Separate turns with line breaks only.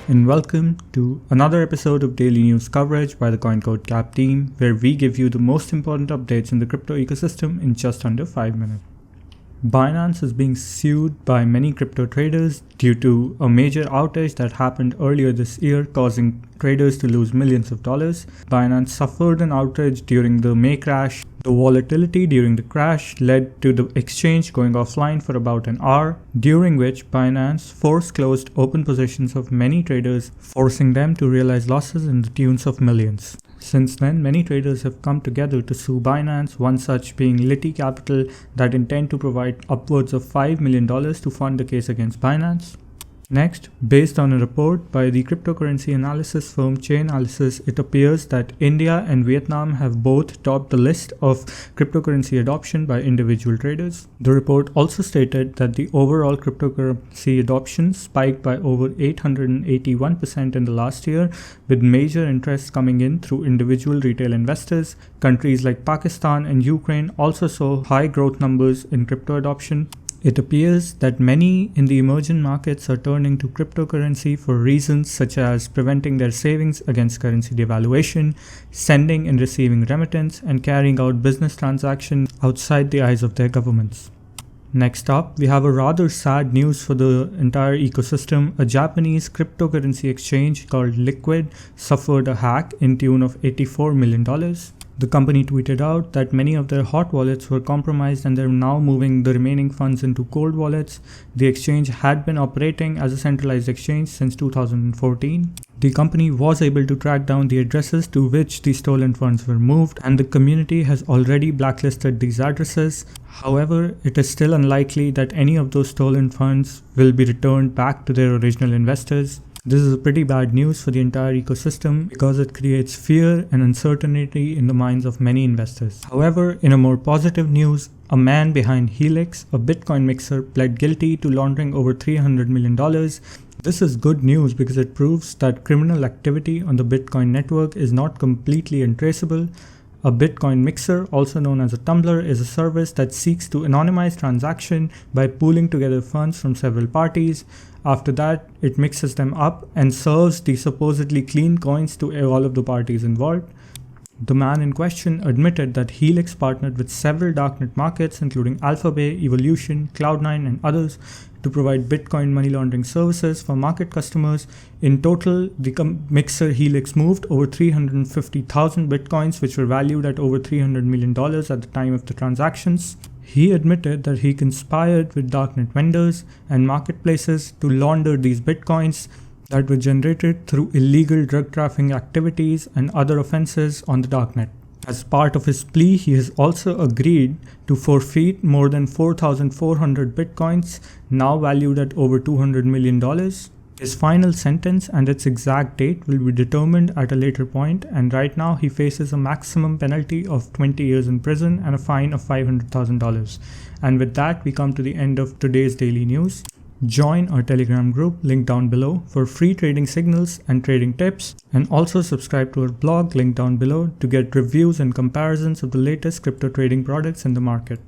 and welcome to another episode of Daily News Coverage by the CoinCodeCap team, where we give you the most important updates in the crypto ecosystem in just under 5 minutes. Binance is being sued by many crypto traders due to a major outage that happened earlier this year, causing traders to lose millions of dollars. Binance suffered an outage during the May crash. The volatility during the crash led to the exchange going offline for about an hour, during which Binance force closed open positions of many traders, forcing them to realize losses in the tunes of millions. Since then, many traders have come together to sue Binance, one such being Litty Capital that intend to provide upwards of $5 million to fund the case against Binance. Next, based on a report by the cryptocurrency analysis firm Chainalysis, it appears that India and Vietnam have both topped the list of cryptocurrency adoption by individual traders. The report also stated that the overall cryptocurrency adoption spiked by over 881% in the last year, with major interest coming in through individual retail investors. Countries like Pakistan and Ukraine also saw high growth numbers in crypto adoption. It appears that many in the emerging markets are turning to cryptocurrency for reasons such as preventing their savings against currency devaluation, sending and receiving remittance, and carrying out business transactions outside the eyes of their governments. Next up, we have a rather sad news for the entire ecosystem. A Japanese cryptocurrency exchange called Liquid suffered a hack in tune of $84 million. The company tweeted out that many of their hot wallets were compromised and they're now moving the remaining funds into cold wallets. The exchange had been operating as a centralized exchange since 2014. The company was able to track down the addresses to which the stolen funds were moved, and the community has already blacklisted these addresses. However, it is still unlikely that any of those stolen funds will be returned back to their original investors. This is pretty bad news for the entire ecosystem because it creates fear and uncertainty in the minds of many investors. However, in a more positive news, a man behind Helix, a Bitcoin mixer, pled guilty to laundering over $300 million. This is good news because it proves that criminal activity on the Bitcoin network is not completely untraceable. A Bitcoin mixer, also known as a tumbler, is a service that seeks to anonymize transaction by pooling together funds from several parties. After that, it mixes them up and serves the supposedly clean coins to all of the parties involved. The man in question admitted that Helix partnered with several darknet markets, including Alphabay, Evolution, Cloud9, and others, to provide Bitcoin money laundering services for market customers. In total, the mixer Helix moved over 350,000 Bitcoins, which were valued at over $300 million at the time of the transactions. He admitted that he conspired with darknet vendors and marketplaces to launder these Bitcoins that were generated through illegal drug trafficking activities and other offenses on the darknet. As part of his plea, he has also agreed to forfeit more than 4,400 Bitcoins, now valued at over $200 million. His final sentence and its exact date will be determined at a later point, and right now he faces a maximum penalty of 20 years in prison and a fine of $500,000. And with that, we come to the end of today's daily news. Join our Telegram group, link down below, for free trading signals and trading tips, and also subscribe to our blog, link down below, to get reviews and comparisons of the latest crypto trading products in the market.